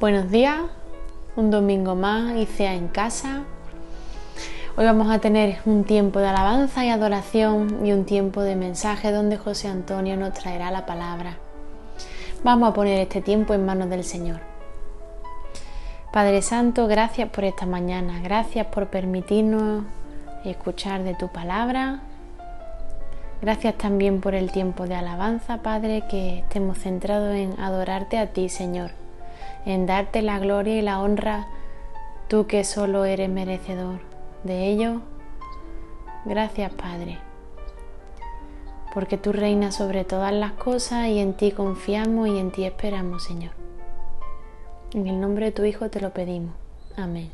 Buenos días, un domingo más y sea en casa. Hoy vamos a tener un tiempo de alabanza y adoración y un tiempo de mensaje donde José Antonio nos traerá la palabra. Vamos a poner este tiempo en manos del Señor. Padre Santo, gracias por esta mañana, gracias por permitirnos escuchar de tu palabra. Gracias también por el tiempo de alabanza, Padre, que estemos centrados en adorarte a ti, Señor, en darte la gloria y la honra, tú que solo eres merecedor de ello. Gracias, Padre, porque tú reinas sobre todas las cosas y en ti confiamos y en ti esperamos, Señor. En el nombre de tu Hijo te lo pedimos. Amén.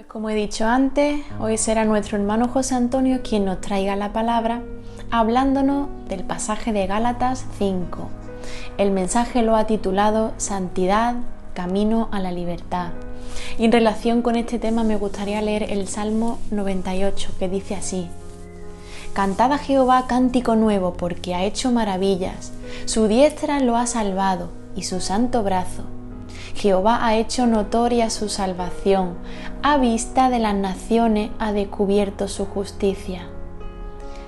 Como he dicho antes, hoy será nuestro hermano José Antonio quien nos traiga la palabra hablándonos del pasaje de Gálatas 5. El mensaje lo ha titulado Santidad, camino a la libertad. Y en relación con este tema me gustaría leer el Salmo 98, que dice así: Cantad a Jehová cántico nuevo, porque ha hecho maravillas. Su diestra lo ha salvado y su santo brazo. Jehová ha hecho notoria su salvación, a vista de las naciones ha descubierto su justicia.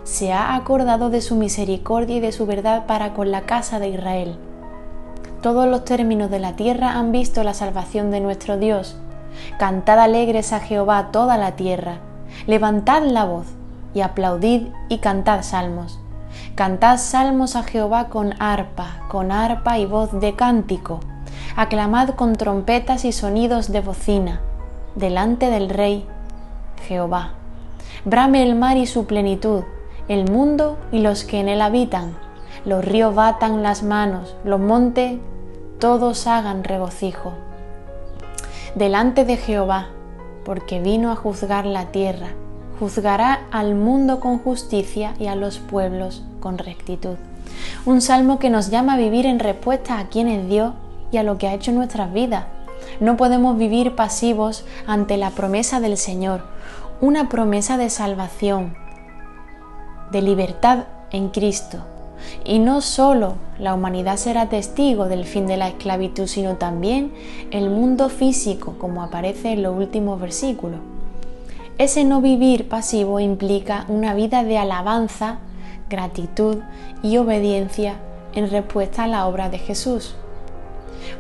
Se ha acordado de su misericordia y de su verdad para con la casa de Israel. Todos los términos de la tierra han visto la salvación de nuestro Dios. Cantad alegres a Jehová toda la tierra. Levantad la voz y aplaudid y cantad salmos. Cantad salmos a Jehová con arpa y voz de cántico. Aclamad con trompetas y sonidos de bocina, delante del Rey, Jehová. Brame el mar y su plenitud, el mundo y los que en él habitan. Los ríos batan las manos, los montes todos hagan regocijo. Delante de Jehová, porque vino a juzgar la tierra, juzgará al mundo con justicia y a los pueblos con rectitud. Un salmo que nos llama a vivir en respuesta a quién es Dios y a lo que ha hecho en nuestras vidas. No podemos vivir pasivos ante la promesa del Señor. una promesa de salvación, de libertad en Cristo. Y no solo la humanidad será testigo del fin de la esclavitud, sino también el mundo físico, como aparece en los últimos versículos. Ese no vivir pasivo implica una vida de alabanza, gratitud y obediencia en respuesta a la obra de Jesús.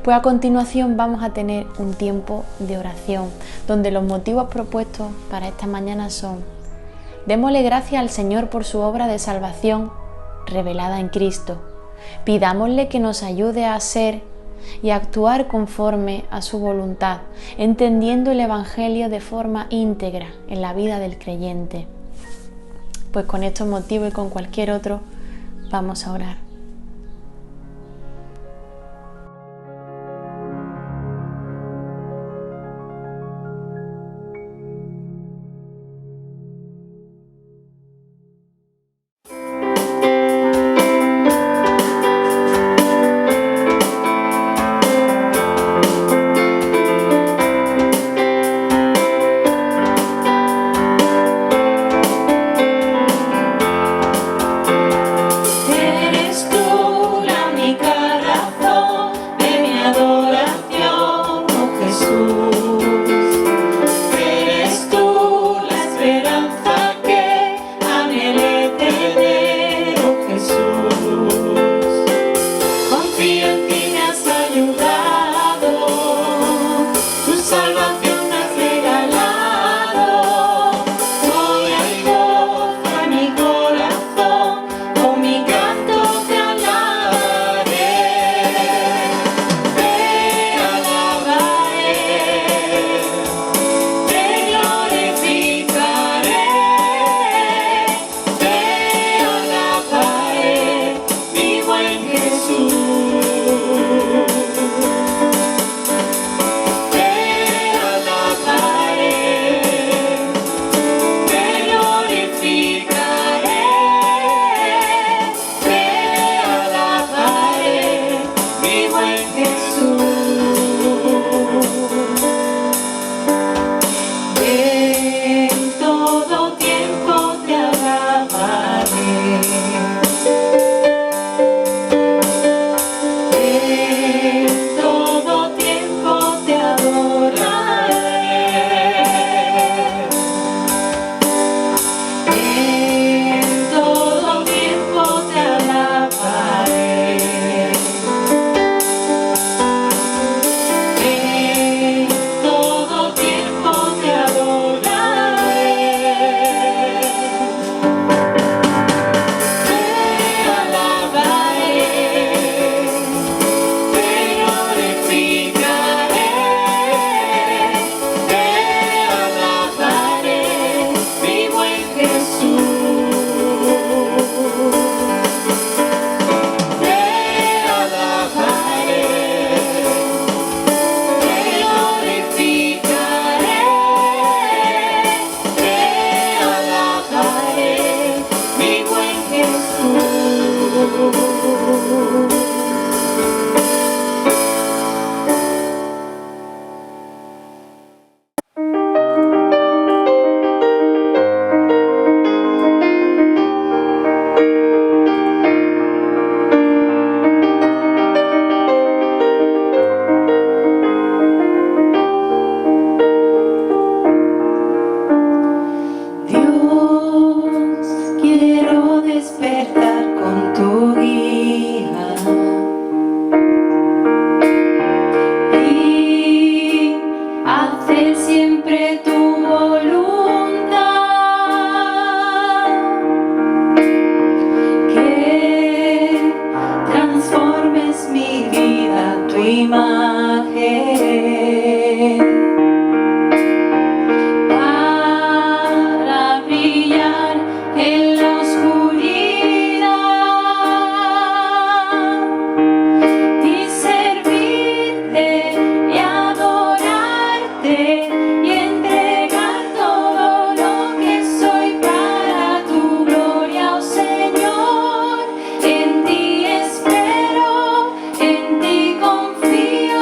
Pues a continuación vamos a tener un tiempo de oración, donde los motivos propuestos para esta mañana son: démosle gracias al Señor por su obra de salvación revelada en Cristo. Pidámosle que nos ayude a ser y a actuar conforme a su voluntad, entendiendo el Evangelio de forma íntegra en la vida del creyente. Pues con estos motivos y con cualquier otro, vamos a orar. En ti confío.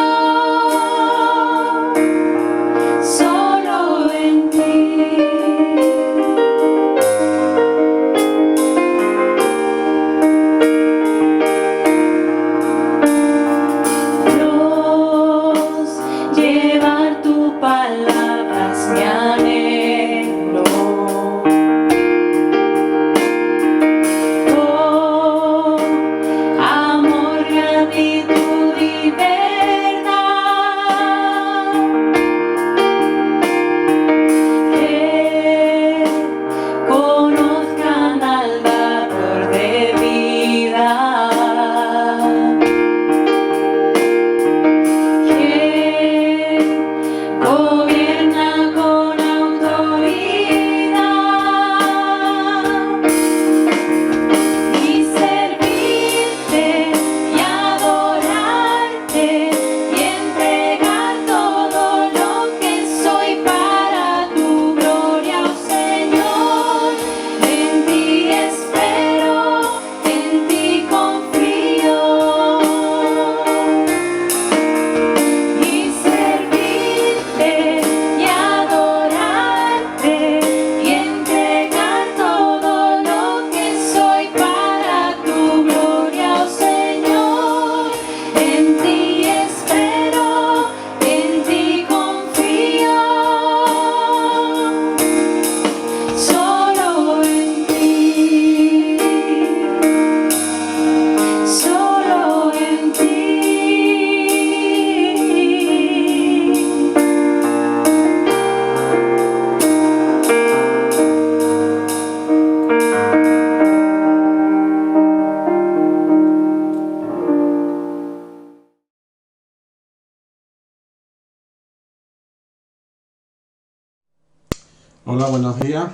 Hola, buenos días.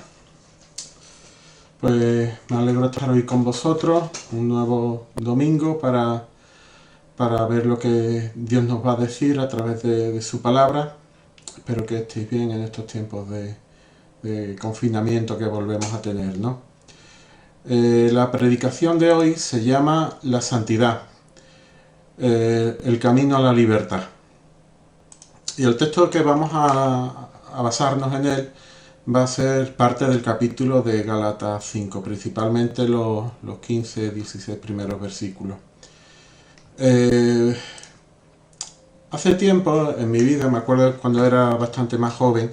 Pues me alegro de estar hoy con vosotros, un nuevo domingo para ver lo que Dios nos va a decir a través de su palabra. Espero que estéis bien en estos tiempos de confinamiento que volvemos a tener, ¿no? La predicación de hoy se llama La Santidad, el camino a la libertad. Y el texto que vamos a basarnos en él va a ser parte del capítulo de Gálatas 5, principalmente los 15, 16 primeros versículos. Hace tiempo en mi vida, me acuerdo cuando era bastante más joven,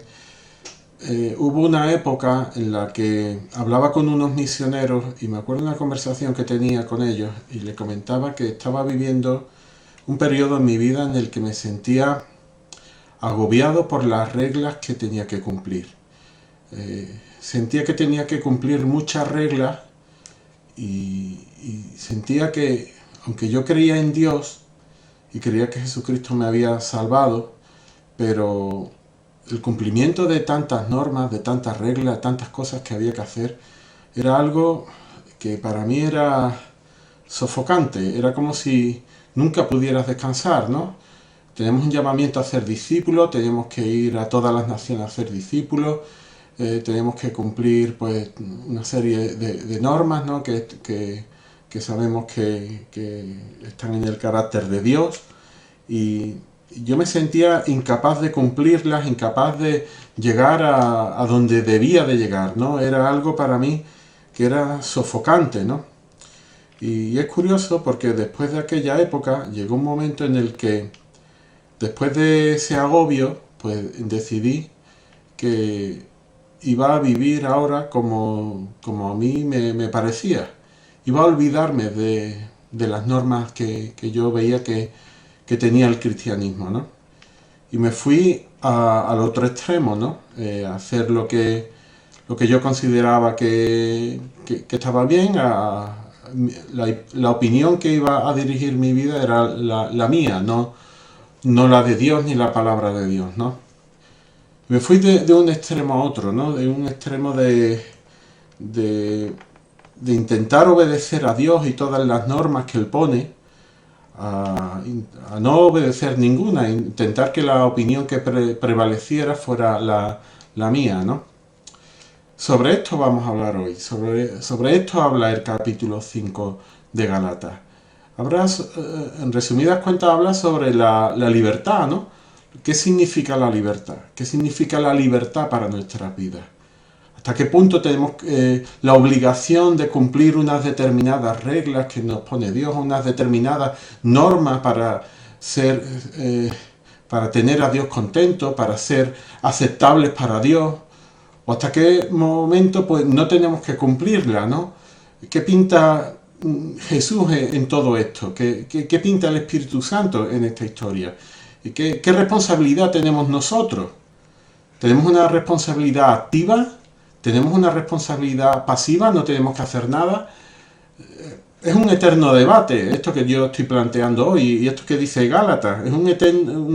hubo una época en la que hablaba con unos misioneros y me acuerdo de una conversación que tenía con ellos y le comentaba que estaba viviendo un periodo en mi vida en el que me sentía agobiado por las reglas que tenía que cumplir. Sentía que tenía que cumplir muchas reglas y sentía que, aunque yo creía en Dios y creía que Jesucristo me había salvado, pero el cumplimiento de tantas normas, de tantas reglas, tantas cosas que había que hacer, era algo que para mí era sofocante, era como si nunca pudieras descansar, ¿no? Tenemos un llamamiento a ser discípulos, tenemos que ir a todas las naciones a ser discípulos, tenemos que cumplir pues una serie de normas, ¿no? que sabemos que están en el carácter de Dios, y yo me sentía incapaz de cumplirlas, incapaz de llegar a donde debía de llegar, ¿no? Era algo para mí que era sofocante, ¿no? Y es curioso porque después de aquella época llegó un momento en el que, después de ese agobio, pues decidí que iba a vivir ahora como a mí me parecía. Iba a olvidarme de las normas que yo veía que tenía el cristianismo, ¿no? Y me fui al otro extremo, ¿no? A hacer lo que yo consideraba que estaba bien. La opinión que iba a dirigir mi vida era la mía, no la de Dios ni la palabra de Dios, ¿no? Me fui de un extremo a otro, ¿no? De un extremo de intentar obedecer a Dios y todas las normas que Él pone, a no obedecer ninguna, intentar que la opinión que prevaleciera fuera la mía, ¿no? Sobre esto vamos a hablar hoy, sobre esto habla el capítulo 5 de Gálatas. En resumidas cuentas habla sobre la libertad, ¿no? ¿Qué significa la libertad? ¿Qué significa la libertad para nuestras vidas? ¿Hasta qué punto tenemos la obligación de cumplir unas determinadas reglas que nos pone Dios, unas determinadas normas para tener a Dios contento, para ser aceptables para Dios? ¿O hasta qué momento pues no tenemos que cumplirla, ¿no? ¿Qué pinta Jesús en todo esto? ¿Qué pinta el Espíritu Santo en esta historia? ¿Qué responsabilidad tenemos nosotros? ¿Tenemos una responsabilidad activa? ¿Tenemos una responsabilidad pasiva? ¿No tenemos que hacer nada? Es un eterno debate esto que yo estoy planteando hoy, y esto que dice Gálatas. Es un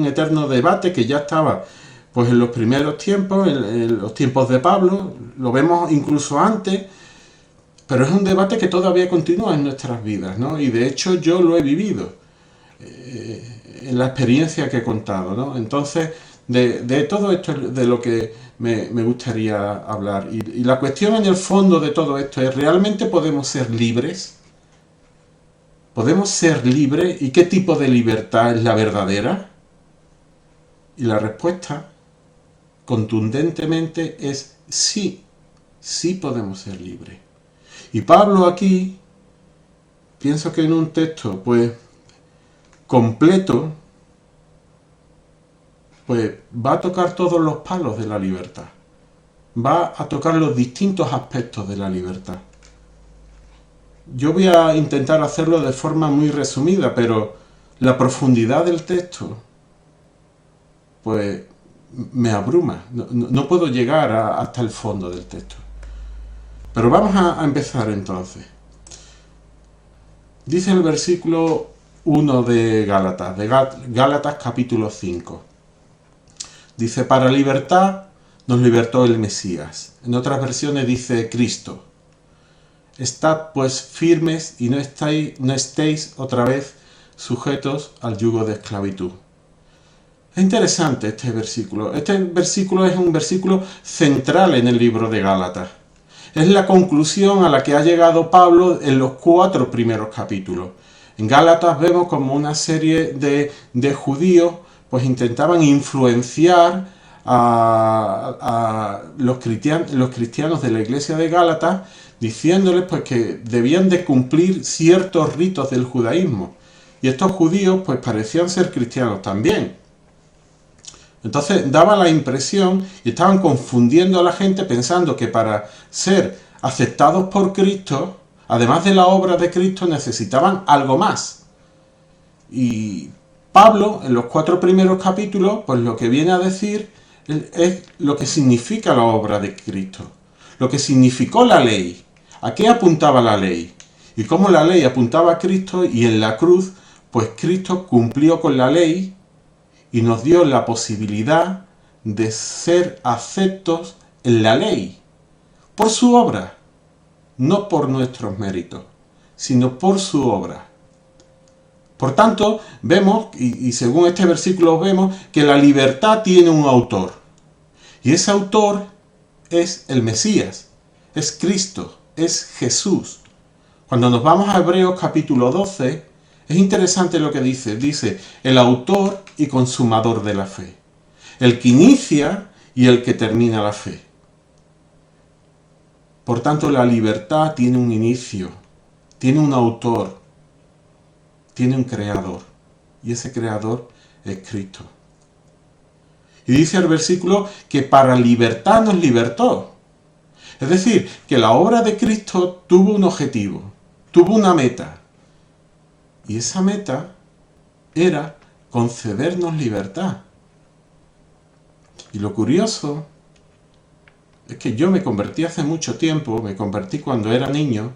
eterno debate que ya estaba pues en los primeros tiempos, en los tiempos de Pablo, lo vemos incluso antes, pero es un debate que todavía continúa en nuestras vidas, ¿no? Y de hecho yo lo he vivido en la experiencia que he contado, ¿no? Entonces, de todo esto es de lo que me gustaría hablar. Y la cuestión en el fondo de todo esto es: ¿realmente podemos ser libres? ¿Podemos ser libres? ¿Y qué tipo de libertad es la verdadera? Y la respuesta, contundentemente, es sí. Sí podemos ser libres. Y Pablo aquí, pienso que en un texto, pues, completo, pues va a tocar todos los palos de la libertad. Va a tocar los distintos aspectos de la libertad. Yo voy a intentar hacerlo de forma muy resumida, pero la profundidad del texto, pues, me abruma. No puedo llegar hasta el fondo del texto. Pero vamos a empezar entonces. Dice el versículo 1 de Gálatas capítulo 5. Dice: para libertad nos libertó el Mesías. En otras versiones dice Cristo. Estad pues firmes y no estéis otra vez sujetos al yugo de esclavitud. Es interesante este versículo. Este versículo es un versículo central en el libro de Gálatas. Es la conclusión a la que ha llegado Pablo en los 4 primeros capítulos. En Gálatas vemos como una serie de judíos pues intentaban influenciar a los cristianos de la iglesia de Gálatas, diciéndoles pues que debían de cumplir ciertos ritos del judaísmo. Y estos judíos pues parecían ser cristianos también. Entonces daba la impresión y estaban confundiendo a la gente pensando que para ser aceptados por Cristo, además de la obra de Cristo, necesitaban algo más. Y Pablo, en los 4 primeros capítulos, pues lo que viene a decir es lo que significa la obra de Cristo, lo que significó la ley, a qué apuntaba la ley, y cómo la ley apuntaba a Cristo, y en la cruz, pues Cristo cumplió con la ley y nos dio la posibilidad de ser aceptos en la ley, por su obra, no por nuestros méritos, sino por su obra. Por tanto, vemos, y según este versículo vemos, que la libertad tiene un autor. Y ese autor es el Mesías, es Cristo, es Jesús. Cuando nos vamos a Hebreos capítulo 12, es interesante lo que dice. Dice, el autor y consumador de la fe. El que inicia y el que termina la fe. Por tanto, la libertad tiene un inicio, tiene un autor, tiene un creador, y ese creador es Cristo. Y dice el versículo que para libertad nos libertó. Es decir, que la obra de Cristo tuvo un objetivo, tuvo una meta. Y esa meta era concedernos libertad. Y lo curioso es que yo me convertí hace mucho tiempo, me convertí cuando era niño,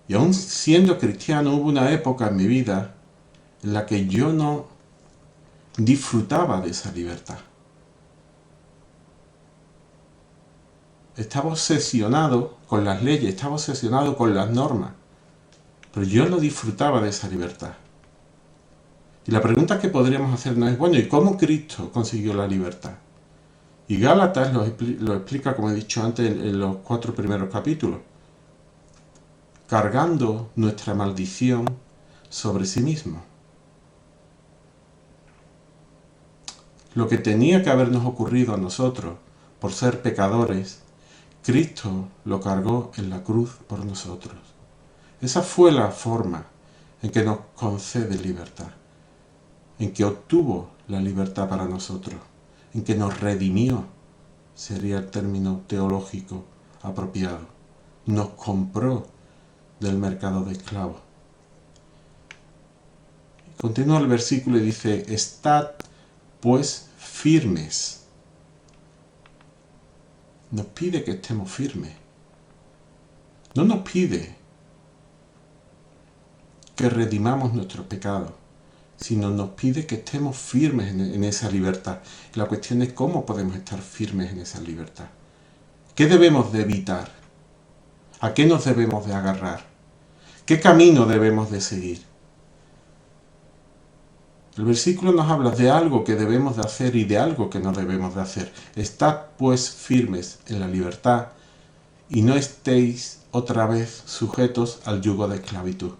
y aún siendo cristiano hubo una época en mi vida en la que yo no disfrutaba de esa libertad. Estaba obsesionado con las leyes, estaba obsesionado con las normas, pero yo no disfrutaba de esa libertad. Y la pregunta que podríamos hacernos es, bueno, ¿y cómo Cristo consiguió la libertad? Y Gálatas lo explica, como he dicho antes, en los 4 primeros capítulos, cargando nuestra maldición sobre sí mismo. Lo que tenía que habernos ocurrido a nosotros por ser pecadores, Cristo lo cargó en la cruz por nosotros. Esa fue la forma en que nos concede libertad, en que obtuvo la libertad para nosotros, en que nos redimió, sería el término teológico apropiado. Nos compró del mercado de esclavos. Continúa el versículo y dice, estad pues firmes. Nos pide que estemos firmes. No nos pide que redimamos nuestros pecados, sino nos pide que estemos firmes en esa libertad. Y la cuestión es cómo podemos estar firmes en esa libertad. ¿Qué debemos de evitar? ¿A qué nos debemos de agarrar? ¿Qué camino debemos de seguir? El versículo nos habla de algo que debemos de hacer y de algo que no debemos de hacer. Estad pues firmes en la libertad y no estéis otra vez sujetos al yugo de esclavitud.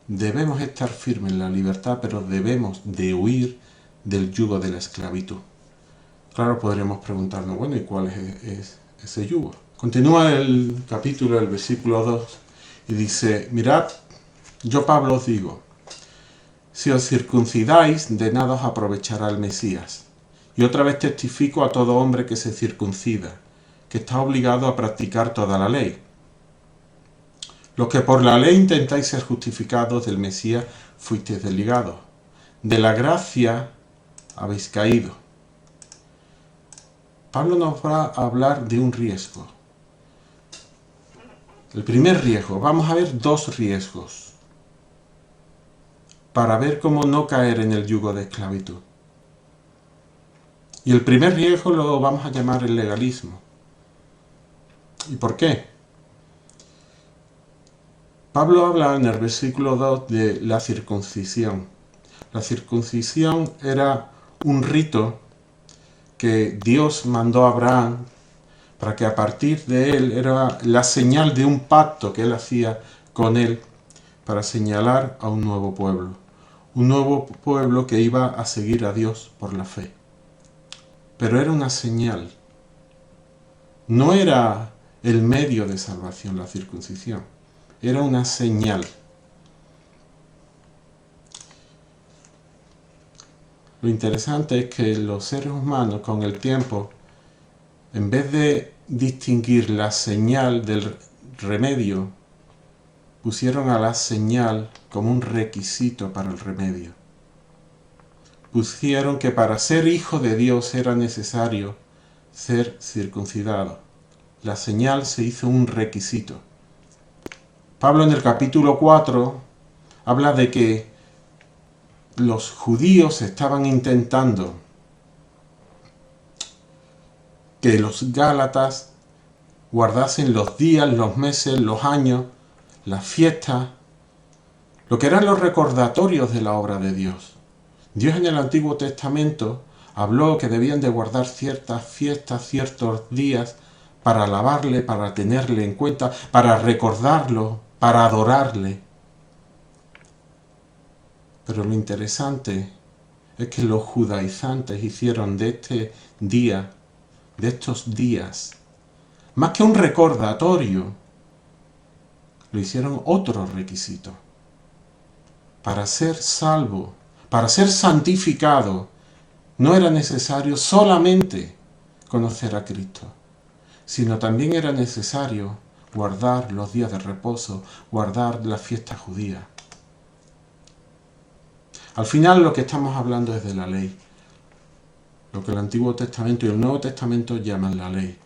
Debemos estar firmes en la libertad, pero debemos de huir del yugo de la esclavitud. Claro, podríamos preguntarnos, bueno, ¿y cuál es ese yugo? Continúa el capítulo, el versículo 2, y dice, mirad, yo Pablo os digo, si os circuncidáis, de nada os aprovechará el Mesías. Y otra vez testifico a todo hombre que se circuncida, que está obligado a practicar toda la ley. Los que por la ley intentáis ser justificados, del Mesías fuisteis desligados. De la gracia habéis caído. Pablo nos va a hablar de un riesgo. El primer riesgo, vamos a ver 2 riesgos para ver cómo no caer en el yugo de esclavitud. Y el primer riesgo lo vamos a llamar el legalismo. ¿Y por qué? Pablo habla en el versículo 2 de la circuncisión. La circuncisión era un rito que Dios mandó a Abraham para que a partir de él era la señal de un pacto que él hacía con él para señalar a un nuevo pueblo que iba a seguir a Dios por la fe. Pero era una señal, no era el medio de salvación la circuncisión, era una señal. Lo interesante es que los seres humanos con el tiempo, en vez de distinguir la señal del remedio, pusieron a la señal como un requisito para el remedio. Pusieron que para ser hijo de Dios era necesario ser circuncidado. La señal se hizo un requisito. Pablo en el capítulo 4 habla de que los judíos estaban intentando que los gálatas guardasen los días, los meses, los años, las fiestas, lo que eran los recordatorios de la obra de Dios. Dios en el Antiguo Testamento habló que debían de guardar ciertas fiestas, ciertos días, para alabarle, para tenerle en cuenta, para recordarlo, para adorarle. Pero lo interesante es que los judaizantes hicieron de este día, de estos días, más que un recordatorio, lo hicieron otro requisito. Para ser salvo, para ser santificado, no era necesario solamente conocer a Cristo, sino también era necesario guardar los días de reposo, guardar las fiestas judías. Al final lo que estamos hablando es de la ley, lo que el Antiguo Testamento y el Nuevo Testamento llaman la ley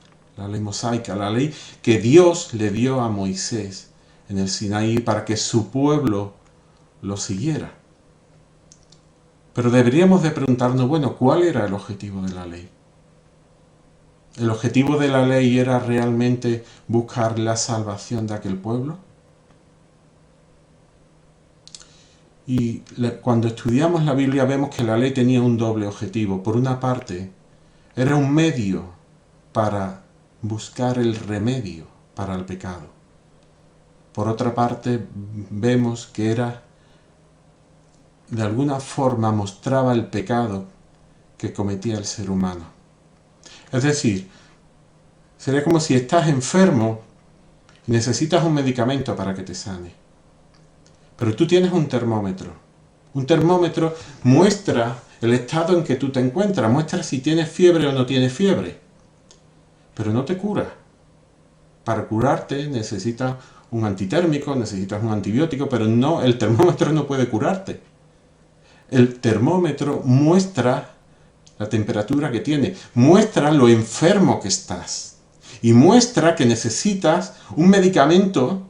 mosaica, la ley que Dios le dio a Moisés en el Sinaí para que su pueblo lo siguiera. Pero deberíamos de preguntarnos, bueno, ¿cuál era el objetivo de la ley? ¿El objetivo de la ley era realmente buscar la salvación de aquel pueblo? Y cuando estudiamos la Biblia vemos que la ley tenía un doble objetivo. Por una parte, era un medio para buscar el remedio para el pecado. Por otra parte, vemos que era, de alguna forma, mostraba el pecado que cometía el ser humano. Es decir, sería como si estás enfermo y necesitas un medicamento para que te sane. Pero tú tienes un termómetro. Un termómetro muestra el estado en que tú te encuentras, muestra si tienes fiebre o no tienes fiebre. Pero no te cura. Para curarte necesitas un antitérmico, necesitas un antibiótico, pero no, el termómetro no puede curarte. El termómetro muestra la temperatura que tiene, muestra lo enfermo que estás y muestra que necesitas un medicamento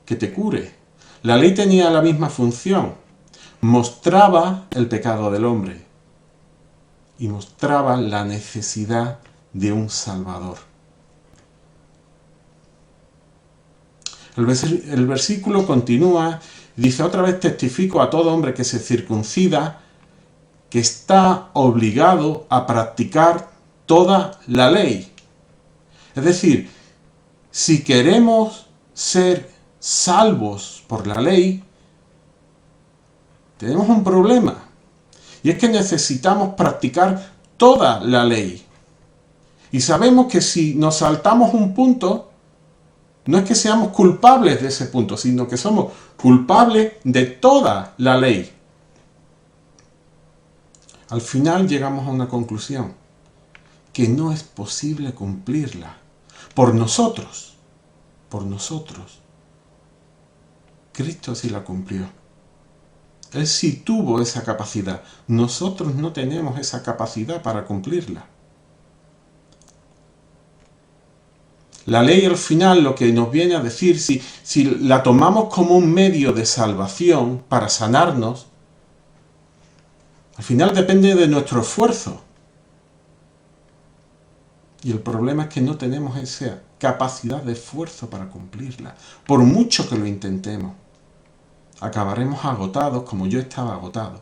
que te cure. La ley tenía la misma función, mostraba el pecado del hombre y mostraba la necesidad de un Salvador. El versículo continúa, dice: otra vez testifico a todo hombre que se circuncida, que está obligado a practicar toda la ley. Es decir, si queremos ser salvos por la ley, tenemos un problema. Y es que necesitamos practicar toda la ley. Y sabemos que si nos saltamos un punto, no es que seamos culpables de ese punto, sino que somos culpables de toda la ley. Al final llegamos a una conclusión, que no es posible cumplirla por nosotros. Cristo sí la cumplió. Él sí tuvo esa capacidad. Nosotros no tenemos esa capacidad para cumplirla. La ley al final lo que nos viene a decir, si la tomamos como un medio de salvación para sanarnos, al final depende de nuestro esfuerzo. Y el problema es que no tenemos esa capacidad de esfuerzo para cumplirla. Por mucho que lo intentemos, acabaremos agotados como yo estaba agotado.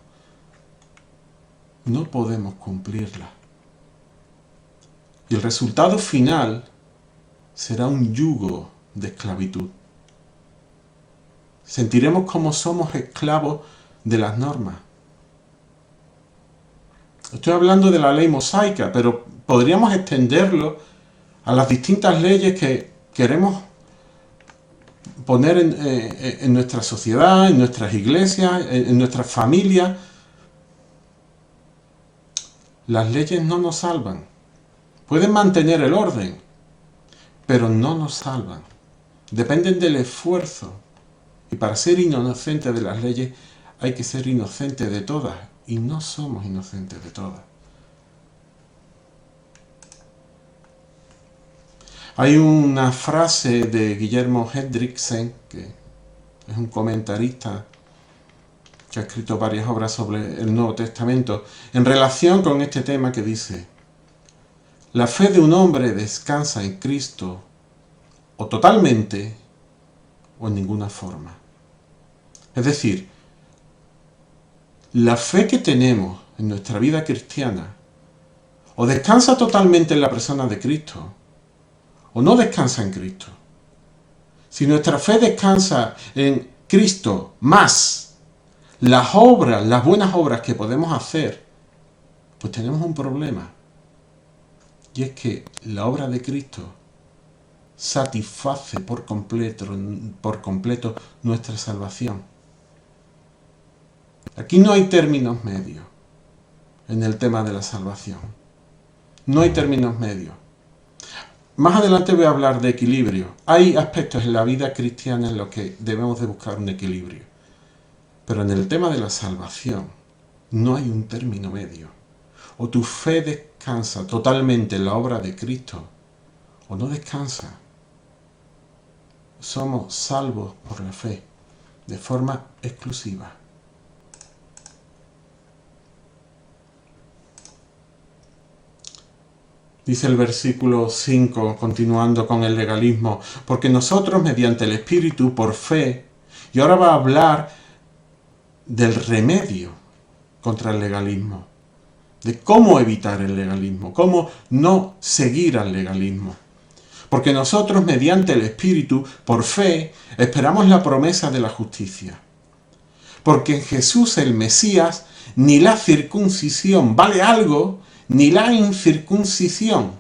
No podemos cumplirla. Y el resultado final será un yugo de esclavitud. Sentiremos como somos esclavos de las normas. Estoy hablando de la ley mosaica, pero podríamos extenderlo a las distintas leyes que queremos poner en nuestra sociedad, en nuestras iglesias, en nuestras familias. Las leyes no nos salvan. Pueden mantener el orden, pero no nos salvan. Dependen del esfuerzo. Y para ser inocente de las leyes hay que ser inocente de todas. Y no somos inocentes de todas. Hay una frase de Guillermo Hendrickson, que es un comentarista que ha escrito varias obras sobre el Nuevo Testamento, en relación con este tema, que dice: la fe de un hombre descansa en Cristo, o totalmente, o en ninguna forma. Es decir, la fe que tenemos en nuestra vida cristiana o descansa totalmente en la persona de Cristo, o no descansa en Cristo. Si nuestra fe descansa en Cristo más las obras, las buenas obras que podemos hacer, pues tenemos un problema. Y es que la obra de Cristo satisface por completo nuestra salvación. Aquí no hay términos medios en el tema de la salvación. No hay términos medios. Más adelante voy a hablar de equilibrio. Hay aspectos en la vida cristiana en los que debemos de buscar un equilibrio. Pero en el tema de la salvación no hay un término medio. O tu fe descansa totalmente en la obra de Cristo, o no descansa. Somos salvos por la fe, de forma exclusiva. Dice el versículo 5, continuando con el legalismo, porque nosotros mediante el Espíritu, por fe, y ahora va a hablar del remedio contra el legalismo, de cómo evitar el legalismo, cómo no seguir al legalismo. Porque nosotros mediante el Espíritu, por fe, esperamos la promesa de la justicia. Porque en Jesús el Mesías, ni la circuncisión vale algo, ni la incircuncisión.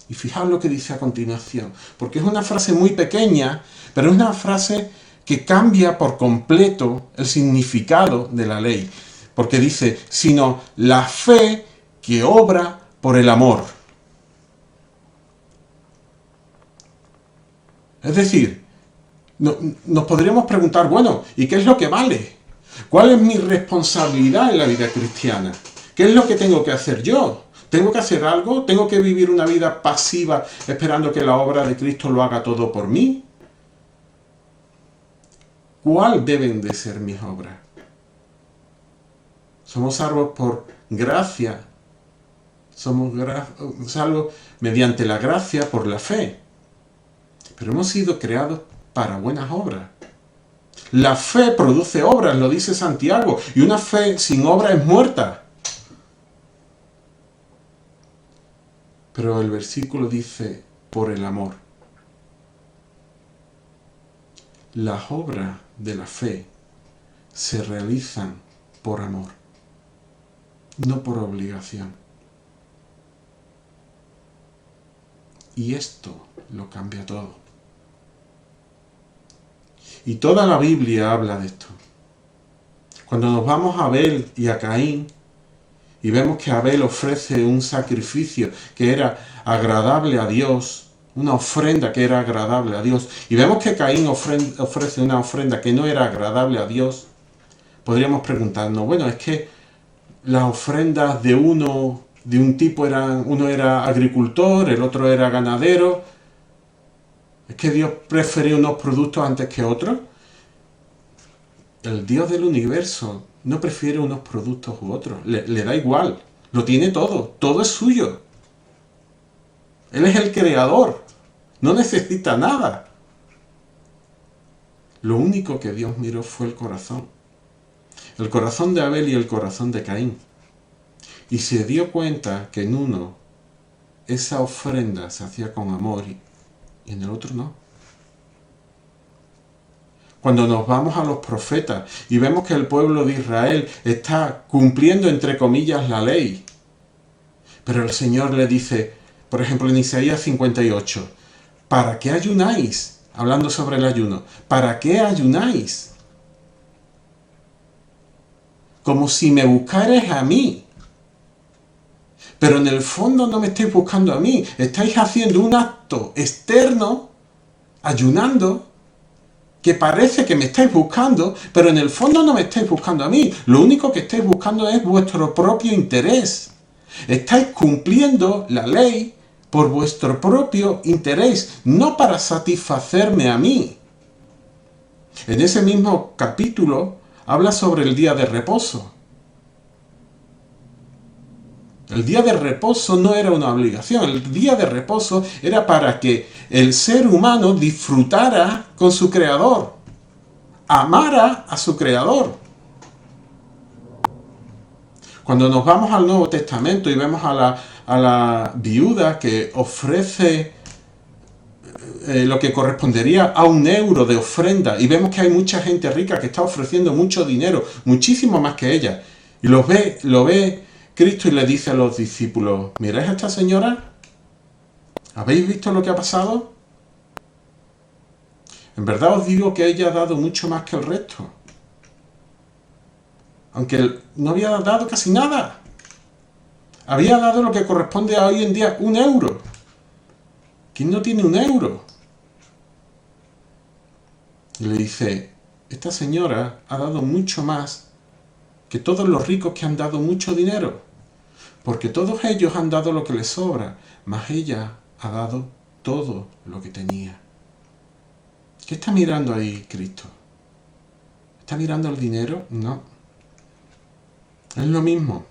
Y fijaos lo que dice a continuación, porque es una frase muy pequeña, pero es una frase que cambia por completo el significado de la ley. Porque dice, sino la fe que obra por el amor. Es decir, nos podríamos preguntar, bueno, ¿y qué es lo que vale? ¿Cuál es mi responsabilidad en la vida cristiana? ¿Qué es lo que tengo que hacer yo? ¿Tengo que hacer algo? ¿Tengo que vivir una vida pasiva esperando que la obra de Cristo lo haga todo por mí? ¿Cuál deben de ser mis obras? Somos salvos por gracia. Somos salvos mediante la gracia por la fe. Pero hemos sido creados para buenas obras. La fe produce obras, lo dice Santiago, y una fe sin obra es muerta. Pero el versículo dice, por el amor. Las obras de la fe se realizan por amor, no por obligación. Y esto lo cambia todo. Y toda la Biblia habla de esto. Cuando nos vamos a Abel y a Caín, y vemos que Abel ofrece un sacrificio que era agradable a Dios, una ofrenda que era agradable a Dios, y vemos que Caín ofrece una ofrenda que no era agradable a Dios, podríamos preguntarnos, bueno, es que las ofrendas de un tipo uno era agricultor, el otro era ganadero, es que Dios prefería unos productos antes que otros. El Dios del universo no prefiere unos productos u otros, le da igual, lo tiene todo es suyo. Él es el creador. No necesita nada. Lo único que Dios miró fue el corazón. El corazón de Abel y el corazón de Caín. Y se dio cuenta que en uno esa ofrenda se hacía con amor y en el otro no. Cuando nos vamos a los profetas y vemos que el pueblo de Israel está cumpliendo entre comillas la ley, pero el Señor le dice, por ejemplo en Isaías 58, ¿para qué ayunáis? Hablando sobre el ayuno, ¿para qué ayunáis? Como si me buscarais a mí. Pero en el fondo no me estáis buscando a mí, estáis haciendo un acto externo, ayunando, que parece que me estáis buscando, pero en el fondo no me estáis buscando a mí. Lo único que estáis buscando es vuestro propio interés. Estáis cumpliendo la ley por vuestro propio interés, no para satisfacerme a mí. En ese mismo capítulo habla sobre el día de reposo. El día de reposo no era una obligación, el día de reposo era para que el ser humano disfrutara con su creador, amara a su creador. Cuando nos vamos al Nuevo Testamento y vemos a la viuda que ofrece lo que correspondería a €1 de ofrenda, y vemos que hay mucha gente rica que está ofreciendo mucho dinero, muchísimo más que ella, y lo ve Cristo y le dice a los discípulos, ¿miráis a esta señora? ¿Habéis visto lo que ha pasado? En verdad os digo que ella ha dado mucho más que el resto. Aunque no había dado casi nada. Había dado lo que corresponde a hoy en día €1. ¿Quién no tiene €1? Y le dice, esta señora ha dado mucho más que todos los ricos que han dado mucho dinero. Porque todos ellos han dado lo que les sobra, mas ella ha dado todo lo que tenía. ¿Qué está mirando ahí Cristo? ¿Está mirando el dinero? No. Es lo mismo.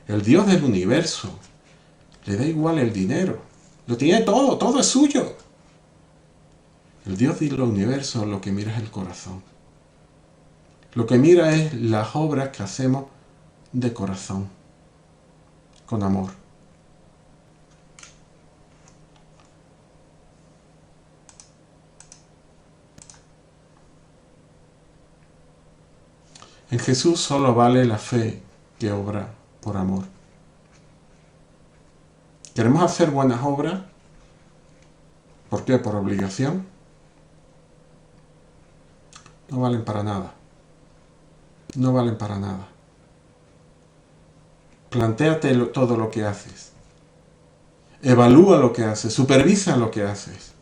El Dios del universo le da igual el dinero. Lo tiene todo, todo es suyo. El Dios del universo lo que mira es el corazón. Lo que mira es las obras que hacemos de corazón, con amor. En Jesús solo vale la fe que obra por amor. ¿Queremos hacer buenas obras? ¿Por qué? ¿Por obligación? No valen para nada. No valen para nada. Plantéate todo lo que haces. Evalúa lo que haces. Supervisa lo que haces.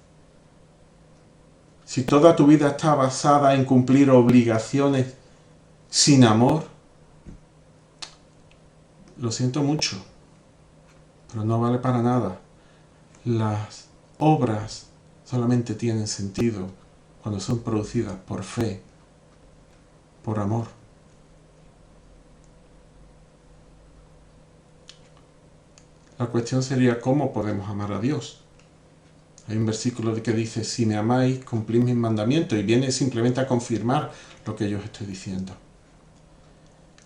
Si toda tu vida está basada en cumplir obligaciones sin amor, lo siento mucho, pero no vale para nada. Las obras solamente tienen sentido cuando son producidas por fe, por amor. La cuestión sería cómo podemos amar a Dios. Hay un versículo que dice, si me amáis, cumplid mis mandamientos, y viene simplemente a confirmar lo que yo os estoy diciendo.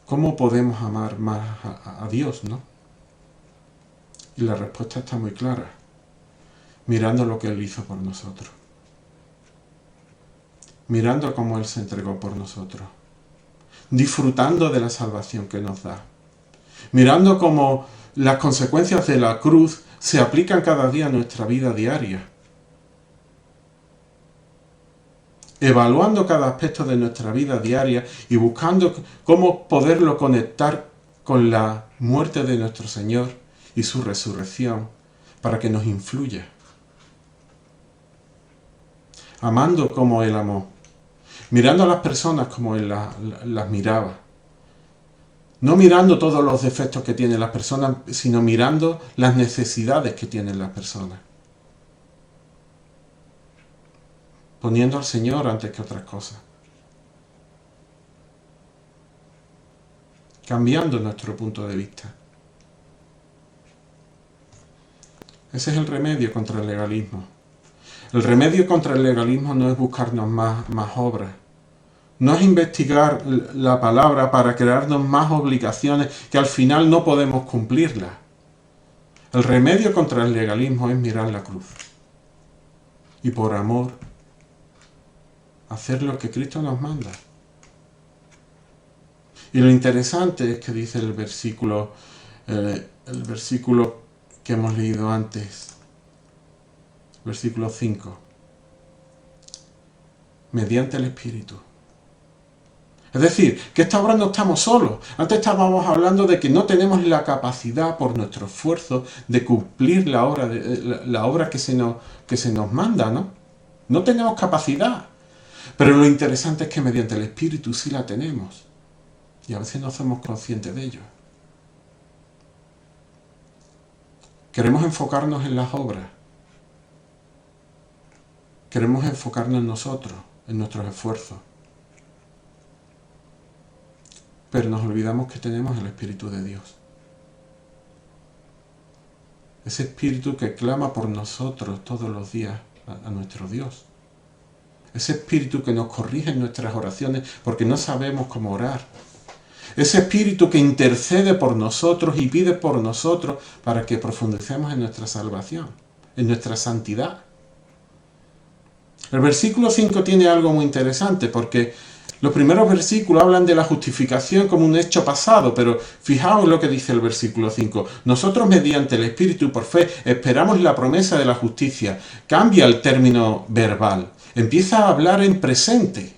¿Cómo podemos amar más a Dios, no? Y la respuesta está muy clara. Mirando lo que Él hizo por nosotros. Mirando cómo Él se entregó por nosotros. Disfrutando de la salvación que nos da. Mirando cómo las consecuencias de la cruz se aplican cada día a nuestra vida diaria. Evaluando cada aspecto de nuestra vida diaria y buscando cómo poderlo conectar con la muerte de nuestro Señor y su resurrección para que nos influya. Amando como Él amó. Mirando a las personas como Él las miraba. No mirando todos los defectos que tienen las personas, sino mirando las necesidades que tienen las personas. Poniendo al Señor antes que otras cosas. Cambiando nuestro punto de vista. Ese es el remedio contra el legalismo. El remedio contra el legalismo no es buscarnos más obras. No es investigar la palabra para crearnos más obligaciones que al final no podemos cumplirlas. El remedio contra el legalismo es mirar la cruz. Y por amor, hacer lo que Cristo nos manda. Y lo interesante es que dice el versículo que hemos leído antes, versículo 5, mediante el Espíritu. Es decir, que esta obra no estamos solos. Antes estábamos hablando de que no tenemos la capacidad por nuestro esfuerzo de cumplir la obra que se nos manda, ¿no? No tenemos capacidad. Pero lo interesante es que mediante el Espíritu sí la tenemos. Y a veces no somos conscientes de ello. Queremos enfocarnos en las obras. Queremos enfocarnos en nosotros, en nuestros esfuerzos. Pero nos olvidamos que tenemos el Espíritu de Dios. Ese Espíritu que clama por nosotros todos los días a nuestro Dios. Ese Espíritu que nos corrige en nuestras oraciones porque no sabemos cómo orar. Ese Espíritu que intercede por nosotros y pide por nosotros para que profundicemos en nuestra salvación, en nuestra santidad. El versículo 5 tiene algo muy interesante porque los primeros versículos hablan de la justificación como un hecho pasado, pero fijaos lo que dice el versículo 5. Nosotros mediante el Espíritu por fe esperamos la promesa de la justicia. Cambia el término verbal. Empieza a hablar en presente.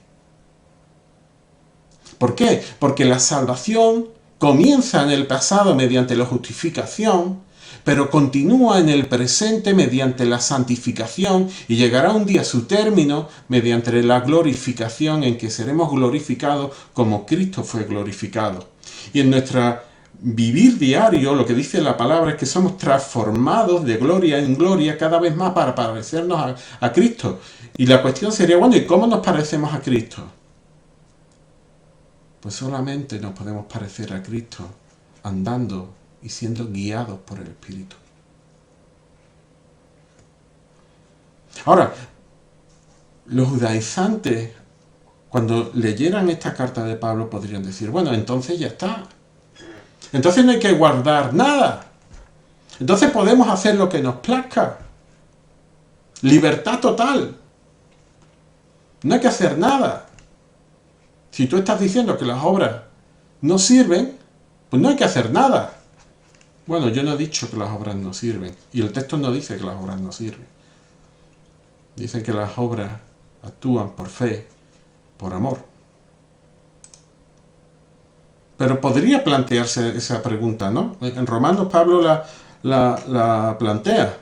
¿Por qué? Porque la salvación comienza en el pasado mediante la justificación, pero continúa en el presente mediante la santificación y llegará un día a su término mediante la glorificación en que seremos glorificados como Cristo fue glorificado. Y en nuestra vivir diario, lo que dice la palabra es que somos transformados de gloria en gloria cada vez más para parecernos a Cristo. Y la cuestión sería, bueno, ¿y cómo nos parecemos a Cristo? Pues solamente nos podemos parecer a Cristo andando y siendo guiados por el Espíritu. Ahora, los judaizantes, cuando leyeran esta carta de Pablo, podrían decir, bueno, entonces ya está. Entonces no hay que guardar nada. Entonces podemos hacer lo que nos plazca. Libertad total. No hay que hacer nada. Si tú estás diciendo que las obras no sirven, pues no hay que hacer nada. Bueno, yo no he dicho que las obras no sirven. Y el texto no dice que las obras no sirven. Dice que las obras actúan por fe, por amor. Pero podría plantearse esa pregunta, ¿no? En Romanos Pablo la plantea.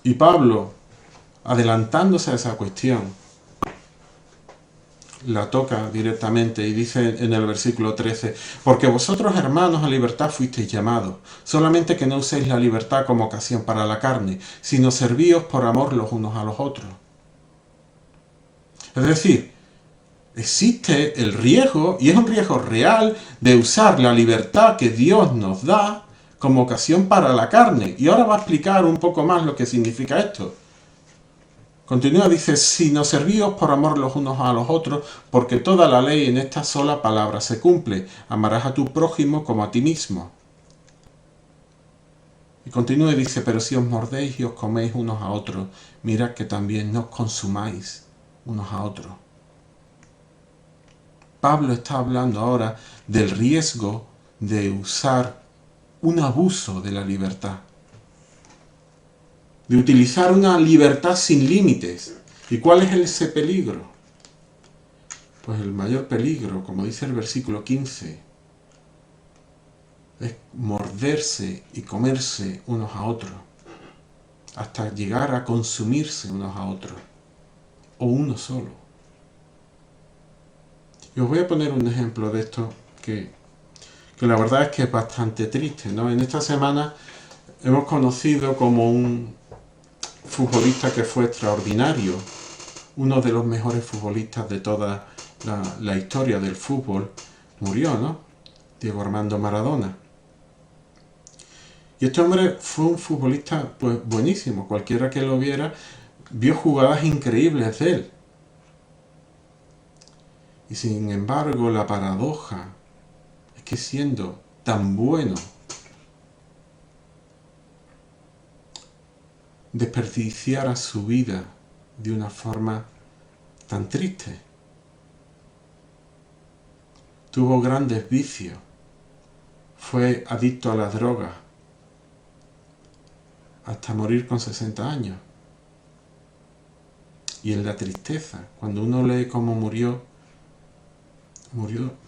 Y Pablo, adelantándose a esa cuestión, la toca directamente y dice en el versículo 13, porque vosotros, hermanos, a libertad fuisteis llamados, solamente que no uséis la libertad como ocasión para la carne, sino servíos por amor los unos a los otros. Es decir, existe el riesgo, y es un riesgo real, de usar la libertad que Dios nos da como ocasión para la carne. Y ahora va a explicar un poco más lo que significa esto. Continúa, dice, sino servíos por amor los unos a los otros, porque toda la ley en esta sola palabra se cumple. Amarás a tu prójimo como a ti mismo. Y continúa y dice, pero si os mordéis y os coméis unos a otros, mirad que también no os consumáis unos a otros. Pablo está hablando ahora del riesgo de usar un abuso de la libertad. De utilizar una libertad sin límites. ¿Y cuál es ese peligro? Pues el mayor peligro, como dice el versículo 15, es morderse y comerse unos a otros, hasta llegar a consumirse unos a otros, o uno solo. Y os voy a poner un ejemplo de esto que la verdad es que es bastante triste, ¿no? En esta semana hemos conocido como un futbolista que fue extraordinario, uno de los mejores futbolistas de toda la historia del fútbol, murió, ¿no? Diego Armando Maradona. Y este hombre fue un futbolista pues buenísimo. Cualquiera que lo viera vio jugadas increíbles de él. Y sin embargo, la paradoja es que siendo tan bueno, desperdiciara su vida de una forma tan triste. Tuvo grandes vicios, fue adicto a las drogas, hasta morir con 60 años. Y en la tristeza, cuando uno lee cómo murió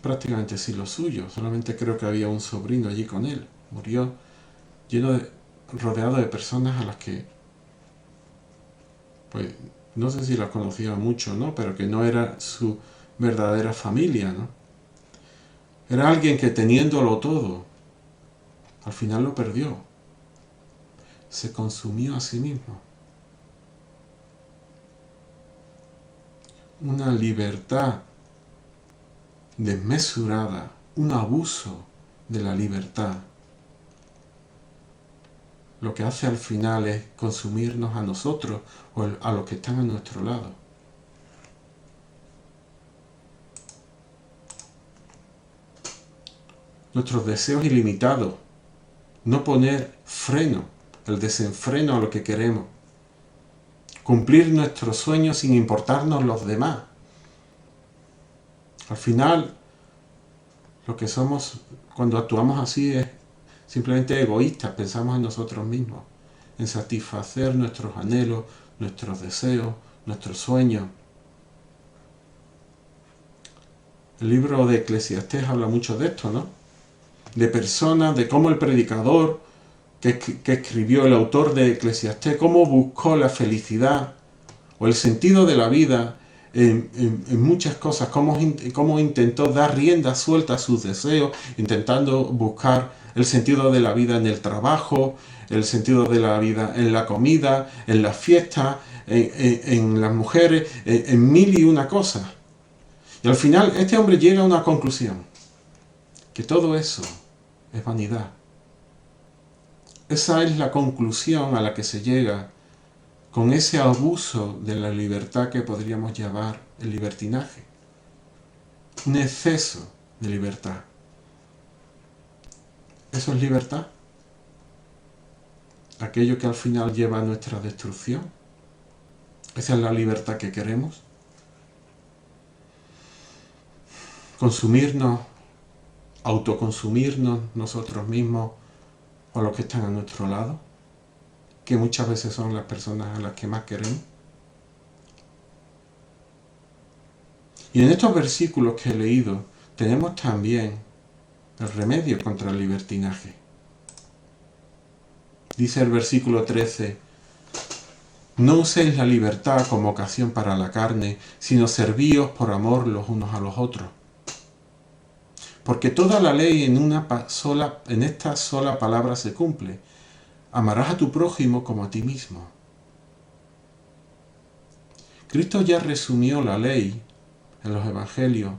prácticamente sin lo suyo, solamente creo que había un sobrino allí con él. Murió rodeado de personas a las que, pues, no sé si las conocía mucho, ¿no? Pero que no era su verdadera familia, ¿no? Era alguien que teniéndolo todo, al final lo perdió. Se consumió a sí mismo. Una libertad desmesurada, un abuso de la libertad. Lo que hace al final es consumirnos a nosotros o a los que están a nuestro lado. Nuestros deseos ilimitados, no poner freno, el desenfreno a lo que queremos, cumplir nuestros sueños sin importarnos los demás. Al final, lo que somos cuando actuamos así es simplemente egoístas, pensamos en nosotros mismos, en satisfacer nuestros anhelos, nuestros deseos, nuestros sueños. El libro de Eclesiastés habla mucho de esto, ¿no? De personas, de cómo el predicador que escribió, el autor de Eclesiastés, cómo buscó la felicidad o el sentido de la vida en muchas cosas, cómo intentó dar rienda suelta a sus deseos, intentando buscar el sentido de la vida en el trabajo, el sentido de la vida en la comida, en las fiestas, en las mujeres, en mil y una cosas. Y al final este hombre llega a una conclusión, que todo eso es vanidad. Esa es la conclusión a la que se llega con ese abuso de la libertad que podríamos llamar el libertinaje. Un exceso de libertad. ¿Eso es libertad? ¿Aquello que al final lleva a nuestra destrucción? ¿Esa es la libertad que queremos? Consumirnos, autoconsumirnos nosotros mismos o los que están a nuestro lado, que muchas veces son las personas a las que más queremos. Y en estos versículos que he leído tenemos también el remedio contra el libertinaje. Dice el versículo 13: no uséis la libertad como ocasión para la carne, sino servíos por amor los unos a los otros. Porque toda la ley en esta sola palabra se cumple: amarás a tu prójimo como a ti mismo. Cristo ya resumió la ley en los evangelios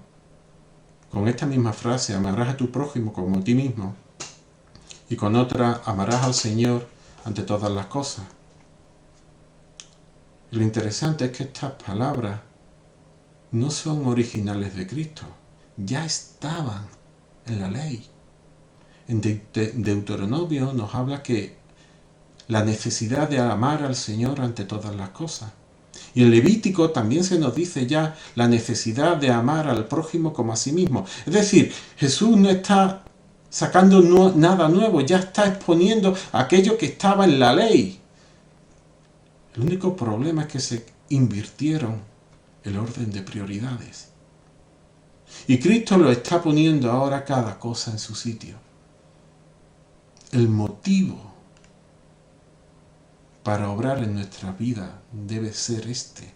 con esta misma frase: amarás a tu prójimo como a ti mismo, y con otra: amarás al Señor ante todas las cosas. Y lo interesante es que estas palabras no son originales de Cristo, ya estaban en la ley. En Deuteronomio nos habla que la necesidad de amar al Señor ante todas las cosas. Y en Levítico también se nos dice ya la necesidad de amar al prójimo como a sí mismo. Es decir, Jesús no está sacando nada nuevo, ya está exponiendo aquello que estaba en la ley. El único problema es que se invirtieron el orden de prioridades. Y Cristo lo está poniendo ahora cada cosa en su sitio. El motivo para obrar en nuestra vida debe ser este.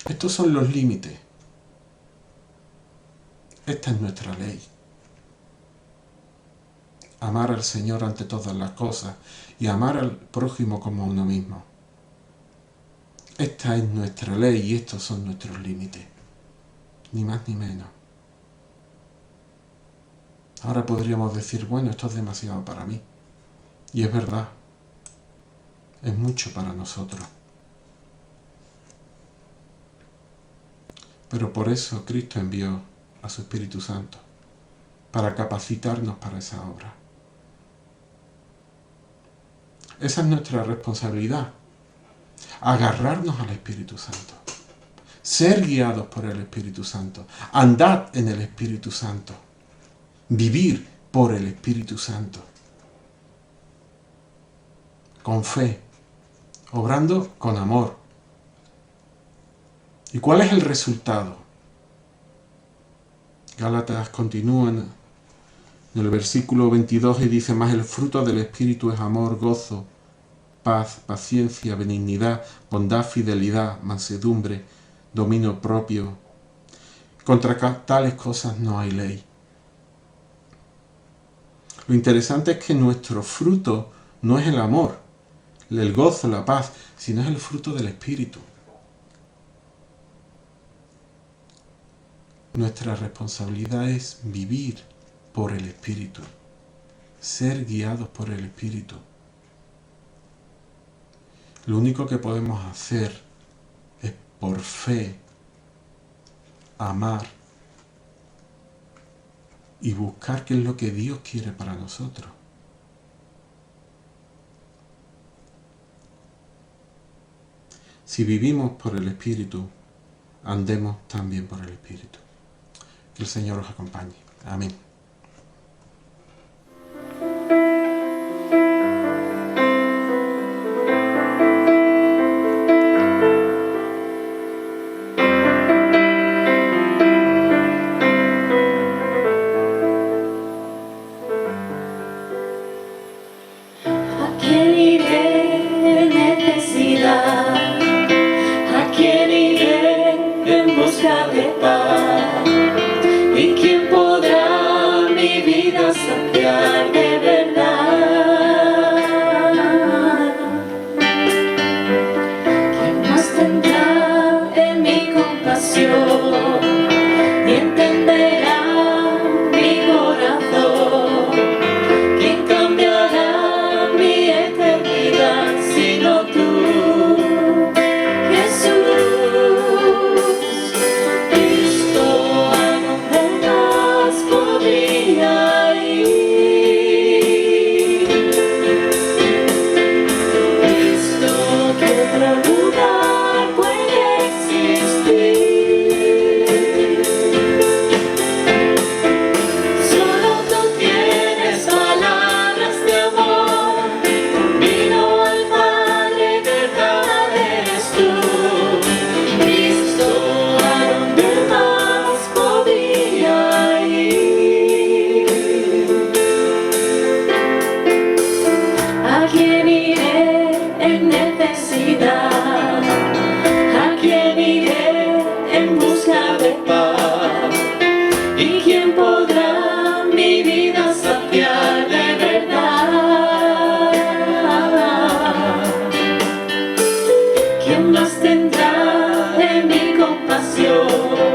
Estos son los límites. Esta es nuestra ley. Amar al Señor ante todas las cosas y amar al prójimo como a uno mismo. Esta es nuestra ley y estos son nuestros límites. ni más ni menos. Ahora podríamos decir, bueno, esto es demasiado para mí. Y es verdad, es mucho para nosotros. Pero por eso Cristo envió a su Espíritu Santo, para capacitarnos para esa obra. Esa es nuestra responsabilidad, agarrarnos al Espíritu Santo, ser guiados por el Espíritu Santo, andar en el Espíritu Santo, vivir por el Espíritu Santo, con fe, obrando con amor. ¿Y cuál es el resultado? Gálatas continúa en el versículo 22 y dice: mas el fruto del Espíritu es amor, gozo, paz, paciencia, benignidad, bondad, fidelidad, mansedumbre, dominio propio. Contra tales cosas no hay ley. Lo interesante es que nuestro fruto no es el amor, el gozo, la paz, sino es el fruto del Espíritu. Nuestra responsabilidad es vivir por el Espíritu, ser guiados por el Espíritu. Lo único que podemos hacer es por fe amar y buscar qué es lo que Dios quiere para nosotros. Si vivimos por el Espíritu, andemos también por el Espíritu. Que el Señor os acompañe. Amén. ¿Quién más tendrá de mi compasión?